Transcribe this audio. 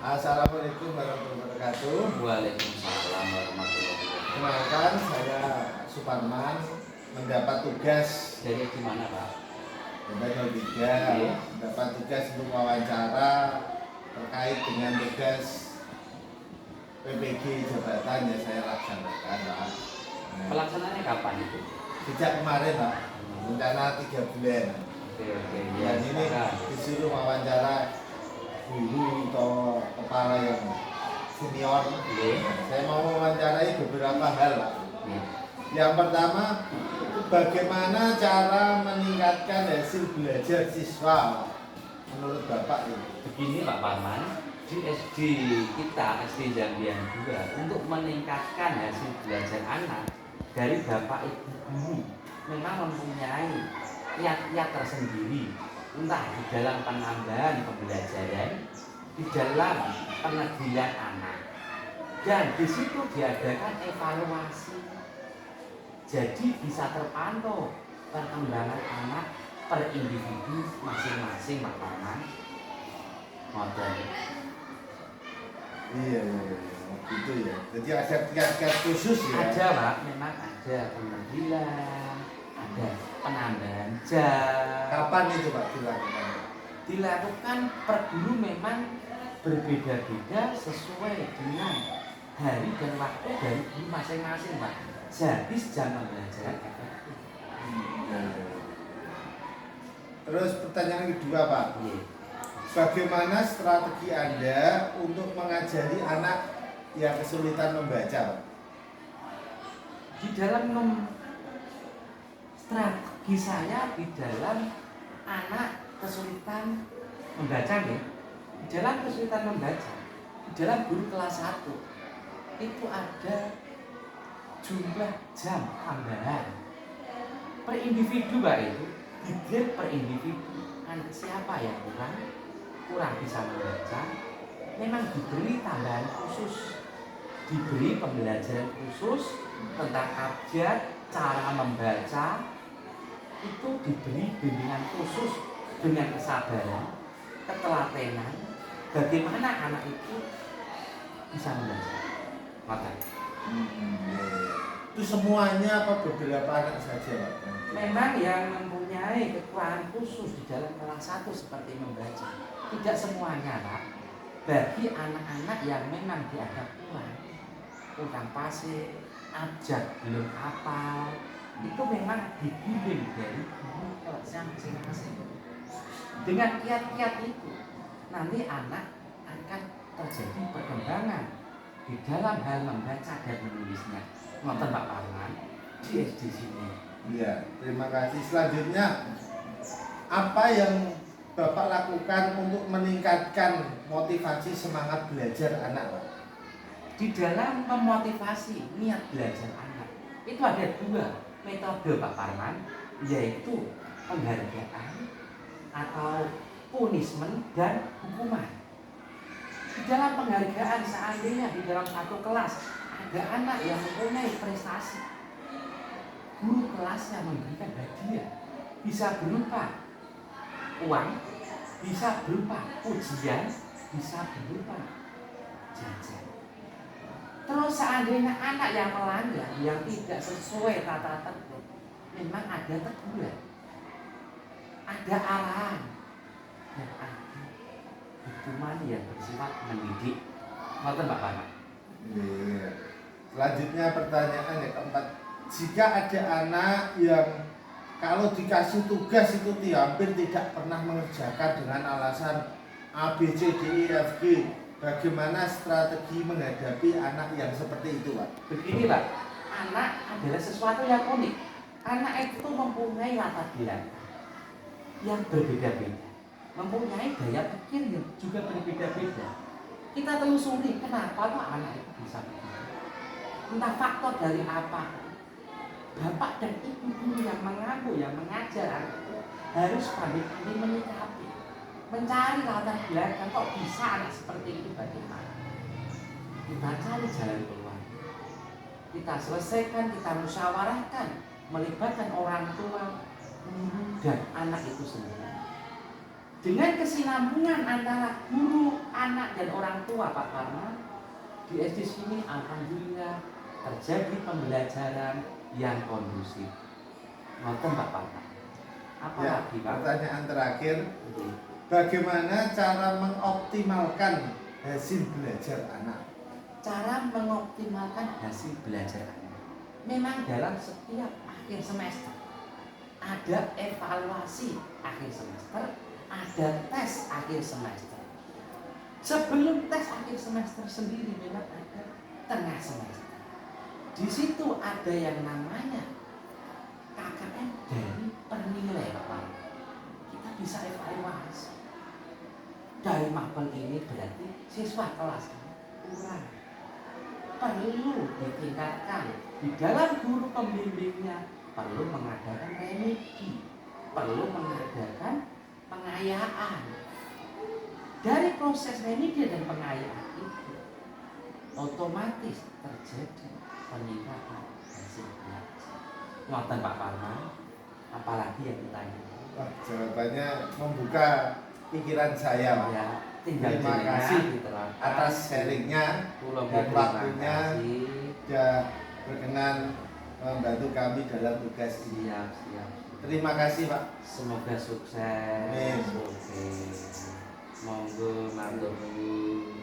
Assalamualaikum warahmatullahi wabarakatuh. Waalaikumsalam warahmatullahi wabarakatuh. Kenalkan, saya Suparman mendapat tugas Dari gimana Pak? dari 03 Iya. mendapat tugas untuk wawancara terkait dengan tugas PPG jabatan yang saya laksanakan, Pak. Pelaksanaannya kapan itu? Sejak kemarin, Pak, rencana 3 bulan. Oke, Dan ini disuruh wawancara guru atau kepala yang senior. Iya. Saya mau mewawancarai beberapa hal, Pak. Iya. Yang pertama, bagaimana cara meningkatkan hasil belajar siswa menurut Bapak ini? Begini Pak Parman, di SD kita, SD Jambian 2, untuk meningkatkan hasil belajar anak dari Bapak Ibu guru memang mempunyai kiat-kiat tersendiri, entah di dalam penambahan pembelajaran, di dalam penedilan anak, dan di situ diadakan evaluasi. Jadi bisa terpantau perkembangan anak per individu masing-masing, Pak Parman. Model. Iya, gitu ya. Jadi ada kiat-kiat khusus ya? Ada Pak, memang ada penampilan, ada penambahan jam. Kapan itu Pak dilakukan? Dilakukan per guru memang berbeda-beda sesuai dengan hari dan waktu dari guru masing-masing Pak. Jadi jam pembelajaran efektif. Terus pertanyaan kedua Pak, Iya. bagaimana strategi Anda untuk mengajari anak yang kesulitan membaca, Pak? Di dalam strategi saya di dalam anak kesulitan membaca nih, di dalam kesulitan membaca, di dalam guru kelas 1 itu ada jumlah jam tambahan per individu Pak, itu digrade per individu. Anak siapa yang kurang bisa membaca, memang diberi tambahan khusus, diberi pembelajaran khusus tentang abjad, cara membaca, itu diberi bimbingan khusus dengan kesabaran, ketelatenan, bagaimana anak itu bisa membaca. Maka Itu semuanya apa beberapa anak saja, Pak? memang yang mempunyai kekurangan khusus di dalam kelas 1 seperti membaca, tidak semuanya Pak. Bagi anak-anak yang memang dianggap kurang fasih, abjad belum hafal, itu memang dibimbing dari guru kelasnya masing-masing. Dengan kiat-kiat itu, nanti anak akan terjadi perkembangan di dalam hal membaca dan menulisnya. Nonton Pak Parman di SD sini. Iya, terima kasih. Selanjutnya, apa yang Bapak lakukan untuk meningkatkan motivasi semangat belajar anak, Pak? Di dalam memotivasi niat belajar anak, itu ada 2 metode Pak Parman, yaitu penghargaan atau punishment dan hukuman. Di dalam penghargaan, seandainya di dalam satu kelas ada anak yang mempunyai prestasi, guru kelasnya memberikan hadiah, bisa berupa uang, bisa berupa pujian, bisa berupa jajan. Terus seandainya anak yang melanggar, yang tidak sesuai tata tertib, memang ada teguran, ada arahan, dan ada hukuman yang bersifat mendidik. Ngoten Pak Parman. Iya. Selanjutnya pertanyaan yang keempat, jika ada anak yang kalau dikasih tugas itu hampir tidak pernah mengerjakan dengan alasan A, B, C, D, E, F, G, bagaimana strategi menghadapi anak yang seperti itu, Pak? Begini Pak, anak adalah sesuatu yang unik. Anak itu mempunyai latar belakang yang berbeda-beda, mempunyai daya pikir yang juga berbeda-beda. Kita telusuri kenapa kok anak itu bisa begitu. Entah faktor dari apa. Bapak dan ibu guru yang mengaku, yang mengajar anak itu harus pandai-pandai menyikapi, mencari latar belakang kok bisa anak seperti itu bagaimana. Kita cari jalan keluar, kita selesaikan, kita musyawarahkan, melibatkan orang tua, guru dan anak itu sendiri. Dengan kesinambungan antara guru, anak, dan orang tua Pak Parman, di SD sini alhamdulillah terjadi pembelajaran yang kondusif. Ngoten Pak Parman. Ya, Apalagi Pak? pertanyaan terakhir, Oke. bagaimana cara mengoptimalkan hasil belajar anak? Cara mengoptimalkan hasil belajar anak. Memang dalam setiap akhir semester ada evaluasi akhir semester, ada tes akhir semester. Sebelum tes akhir semester sendiri memang ada tengah semester. Di situ ada yang namanya KKN dari pernilai Bapak. Kita bisa evaluasi. Dari mapel ini berarti siswa kelas kurang. Perlu ditingkatkan. Di dalam guru pembimbingnya perlu mengadakan remedi, perlu mengadakan pengayaan. Dari proses remedi dan pengayaan itu otomatis terjadi peningkatan hasil belajar. Ngoten Pak Parman, apalagi yang ditanya? Wah, jawabannya membuka pikiran saya, Pak. Ya, tinggal Terima jenengan kasih diterapkan. atas sharingnya Kula dan terima waktunya. kasih. Sudah berkenan membantu kami dalam tugas ini. Siap. Terima kasih, Pak. Semoga sukses. Amin. Oke. Monggo matur nuwun.